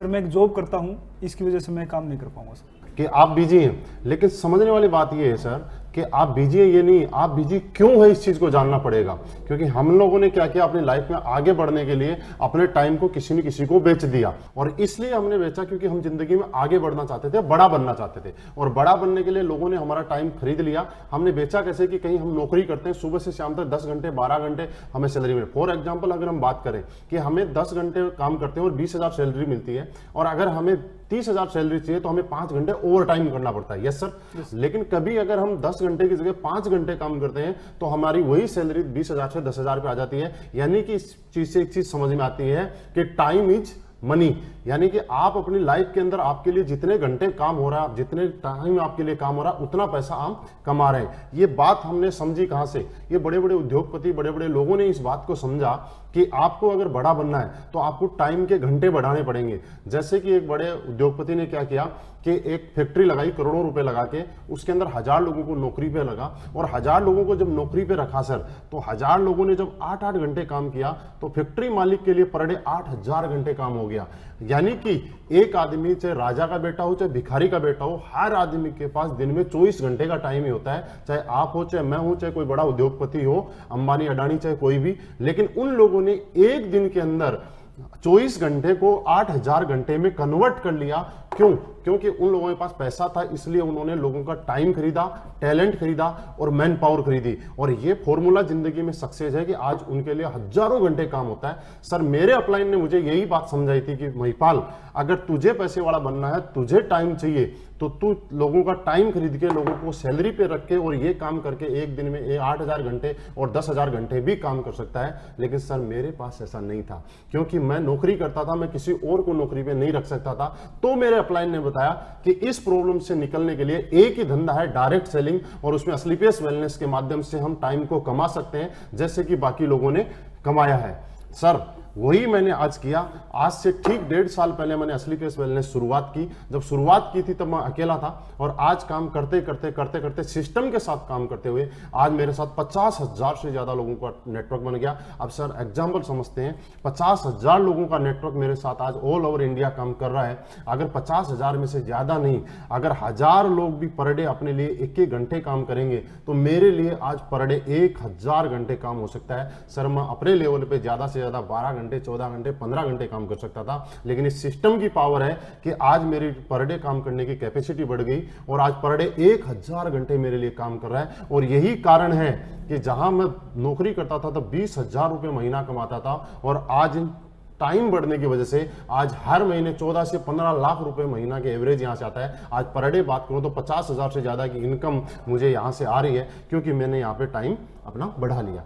मैं एक जॉब करता हूँ, इसकी वजह से मैं काम नहीं कर पाऊंगा सर। कि आप बिजी हैं, लेकिन समझने वाली बात ये है सर कि आप बिजी है ये नहीं, आप बिजी क्यों है इस चीज को जानना पड़ेगा। क्योंकि हम लोगों ने क्या किया, अपनी लाइफ में आगे बढ़ने के लिए अपने टाइम को किसी न किसी को बेच दिया। और इसलिए हमने बेचा क्योंकि हम जिंदगी में आगे बढ़ना चाहते थे, बड़ा बनना चाहते थे। और बड़ा बनने के लिए लोगों ने हमारा टाइम खरीद लिया। हमने बेचा कैसे कि कहीं हम नौकरी करते हैं, सुबह से शाम तक 10 घंटे 12 घंटे हमें सैलरी मिले। फॉर एग्जाम्पल अगर हम बात करें कि हमें 10 घंटे काम करते हैं और 20,000 सैलरी मिलती है, और अगर हमें 30,000 सैलरी चाहिए तो हमें 5 घंटे ओवर टाइम करना पड़ता है। Yes sir. लेकिन कभी अगर हम 10 घंटे की जगह 5 घंटे काम करते हैं तो हमारी वही सैलरी 20,000 से 10,000 पे आ जाती है। यानी कि इस चीज से एक चीज समझ में आती है कि टाइम इज मनी। यानी कि आप अपनी लाइफ के अंदर आपके लिए जितने घंटे काम हो रहा है, जितने टाइम आपके लिए काम हो रहा है, उतना पैसा आप कमा रहे हैं। ये बात हमने समझी कहां से, ये बड़े बड़े उद्योगपति, बड़े बड़े लोगों ने इस बात को समझा कि आपको अगर बड़ा बनना है तो आपको टाइम के घंटे बढ़ाने पड़ेंगे। जैसे कि एक बड़े उद्योगपति ने क्या किया कि एक फैक्ट्री लगाई करोड़ों रुपए लगा के, उसके अंदर 1000 लोगों को नौकरी पे लगा, और 1000 लोगों को जब नौकरी पे रखा सर, तो 1000 लोगों ने जब 8-8 घंटे काम किया तो फैक्ट्री मालिक के लिए पर डे 8000 घंटे काम हो गया। यानी कि एक आदमी, चाहे राजा का बेटा हो चाहे भिखारी का बेटा हो, हर आदमी के पास दिन में 24 घंटे का टाइम ही होता है। चाहे आप हो, चाहे मैं हूं, चाहे कोई बड़ा उद्योगपति हो, अंबानी अडानी, चाहे कोई भी। लेकिन उन लोगों ने एक दिन के अंदर 24 घंटे को 8000 घंटे में कन्वर्ट कर लिया। क्यों? क्योंकि उन लोगों के पास पैसा था, इसलिए उन्होंने लोगों का टाइम खरीदा, टैलेंट खरीदा और मैन पावर खरीदी। और ये फॉर्मूला जिंदगी में सक्सेस है कि आज उनके लिए हजारों घंटे काम होता है। सर मेरे अपलाइन ने मुझे यही बात समझाई थी कि महिपाल, अगर तुझे पैसे वाला बनना है, तुझे टाइम चाहिए, तो तू लोगों का टाइम खरीद के, लोगों को सैलरी पे रख के और ये काम करके एक दिन में 8000 घंटे और 10,000 घंटे भी काम कर सकता है। लेकिन सर मेरे पास ऐसा नहीं था, क्योंकि मैं नौकरी करता था, मैं किसी और को नौकरी पे नहीं रख सकता था। तो मेरे अपलाइन ने बताया कि इस प्रॉब्लम से निकलने के लिए एक ही धंधा है, डायरेक्ट सेलिंग, और उसमें असलीपियस वेलनेस के माध्यम से हम टाइम को कमा सकते हैं जैसे कि बाकी लोगों ने कमाया है। सर वही मैंने आज किया। आज से ठीक 1.5 साल पहले मैंने असलीपियस वेलनेस शुरुआत की। जब शुरुआत की थी तब मैं अकेला था, और आज काम करते करते करते करते सिस्टम के साथ काम करते हुए आज मेरे साथ 50,000 से ज्यादा लोगों का नेटवर्क बन गया। अब सर एग्जाम्पल समझते हैं, 50,000 लोगों का नेटवर्क मेरे साथ आज ऑल ओवर इंडिया काम कर रहा है। अगर 50,000 में से ज्यादा नहीं, अगर 1000 लोग भी पर डे अपने लिए 1-1 घंटे काम करेंगे तो मेरे लिए आज पर डे 1000 घंटे काम हो सकता है। सर मैं अपने लेवल पे ज्यादा से ज्यादा 12 घंटे, 14 घंटे, 15 घंटे काम कर सकता था। लेकिन इस सिस्टम की पावर है कि आज मेरी पर डे काम करने की कैपेसिटी बढ़ गई और आज पर डे 1000 घंटे मेरे लिए काम कर रहा है। और यही कारण है कि जहां मैं नौकरी करता था तब 20,000 रुपए महीना कमाता था, और आज टाइम बढ़ने की वजह से आज हर महीने 14 से 15 लाख रुपए महीना के एवरेज यहां से आता है। आज पर डे बात करूं तो 50,000 से ज्यादा की इनकम मुझे यहां से आ रही है, क्योंकि मैंने यहां पे टाइम अपना बढ़ा लिया।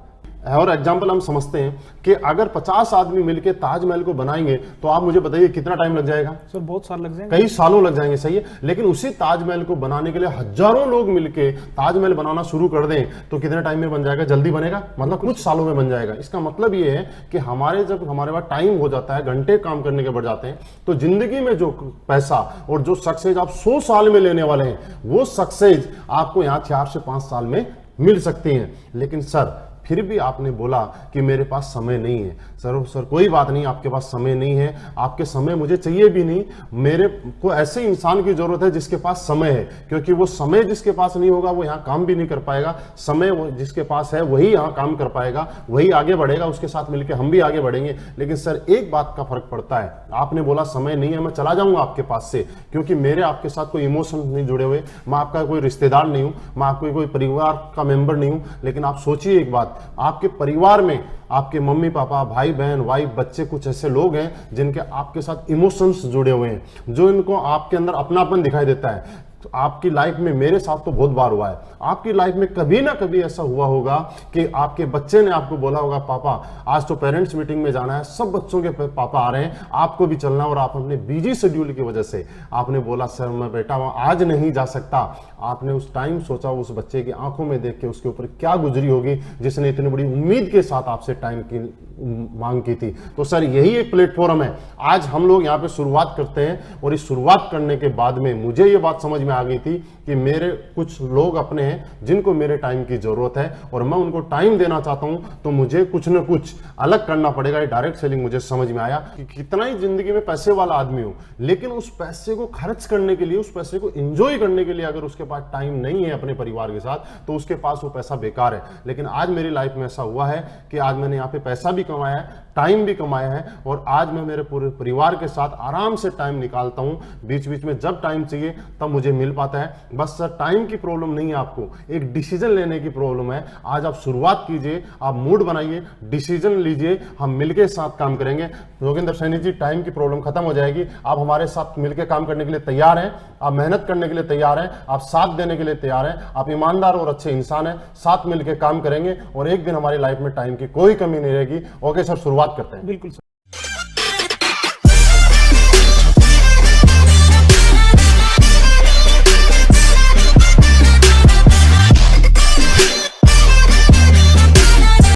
और एग्जाम्पल हम समझते हैं कि अगर 50 आदमी मिलकर ताजमहल को बनाएंगे तो आप मुझे बताइए कितना टाइम लग जाएगा? सर बहुत साल लग जाएंगे, कई सालों लग जाएंगे, सही है। लेकिन उसी ताजमहल को बनाने के लिए हजारों लोग मिलकर ताजमहल बनाना शुरू कर दें तो कितने टाइम में बन जाएगा? जल्दी बनेगा, मतलब कुछ सालों में बन जाएगा। इसका मतलब ये है कि जब हमारे पास टाइम हो जाता है, घंटे काम करने के बढ़ जाते हैं, तो जिंदगी में जो पैसा और जो सक्सेस आप 100 साल में लेने वाले हैं, वो सक्सेस आपको यहाँ 4 से 5 साल में मिल सकती है। लेकिन सर फिर भी आपने बोला कि मेरे पास समय नहीं है। सर कोई बात नहीं, आपके पास समय नहीं है, आपके समय मुझे चाहिए भी नहीं। मेरे को ऐसे इंसान की जरूरत है जिसके पास समय है, क्योंकि वो समय जिसके पास नहीं होगा वो यहाँ काम भी नहीं कर पाएगा। समय जिसके पास है वही यहाँ काम कर पाएगा, वही आगे बढ़ेगा, उसके साथ मिलकर हम भी आगे बढ़ेंगे। लेकिन सर एक बात का फर्क पड़ता है, आपने बोला समय नहीं है, मैं चला जाऊंगा आपके पास से, क्योंकि मेरे आपके साथ कोई इमोशन नहीं जुड़े हुए, मैं आपका कोई रिश्तेदार नहीं हूं, मैं आपको कोई परिवार का मेंबर नहीं हूं। लेकिन आप सोचिए एक बात, आपके परिवार में आपके मम्मी पापा, भाई बहन, वाइफ, बच्चे, कुछ ऐसे लोग हैं जिनके आपके साथ इमोशंस जुड़े हुए हैं, जो इनको आपके अंदर अपनापन दिखाई देता है। तो आपकी लाइफ में, मेरे साथ तो बहुत बार हुआ है, आपकी लाइफ में कभी ना कभी ऐसा हुआ होगा कि आपके बच्चे ने आपको बोला होगा, पापा आज तो पेरेंट्स मीटिंग में जाना है, सब बच्चों के पापा आ रहे हैं, आपको भी चलना, और आप अपने बिजी शेड्यूल की वजह से आपने बोला सर मैं बेटा आज नहीं जा सकता। आपने उस टाइम सोचा उस बच्चे की आंखों में देख के उसके ऊपर क्या गुजरी होगी जिसने इतनी बड़ी उम्मीद के साथ आपसे टाइम की मांग की थी। तो सर यही एक प्लेटफॉर्म है, आज हम लोग यहाँ पे शुरुआत करते हैं और इस शुरुआत करने के बाद में मुझे ये बात समझ में आ गई थी कि मेरे कुछ लोग अपने हैं जिनको मेरे टाइम की जरूरत है और मैं उनको टाइम देना चाहता हूं, तो मुझे कुछ ना कुछ अलग करना पड़ेगा। ये डायरेक्ट सेलिंग मुझे समझ में आया कि कितना ही जिंदगी में पैसे वाला आदमी हो, लेकिन उस पैसे को खर्च करने के लिए, उस पैसे को एंजॉय करने के लिए अगर उसके पास टाइम नहीं है अपने परिवार के साथ, तो उसके पास वो पैसा बेकार है। लेकिन आज मेरी लाइफ में ऐसा हुआ है कि आज मैंने यहाँ पे पैसा भी कमाया है, टाइम भी कमाया है और आज मैं मेरे पूरे परिवार के साथ आराम से टाइम निकालता हूं। बीच बीच में जब टाइम चाहिए तब मुझे मिल पाता है। बस सर टाइम की प्रॉब्लम नहीं है, आपको एक डिसीजन लेने की प्रॉब्लम है। आज आप शुरुआत कीजिए, आप मूड बनाइए, डिसीजन लीजिए, हम मिलके साथ काम करेंगे। योगेंद्र सैनी जी, टाइम की प्रॉब्लम खत्म हो जाएगी। आप हमारे साथ मिलकर काम करने के लिए तैयार हैं, आप मेहनत करने के लिए तैयार हैं, आप साथ देने के लिए तैयार हैं, आप ईमानदार और अच्छे इंसान हैं, साथ मिलकर काम करेंगे और एक दिन हमारी लाइफ में टाइम की कोई कमी नहीं रहेगी। ओके सर, शुरुआत करते हैं। बिल्कुल सर।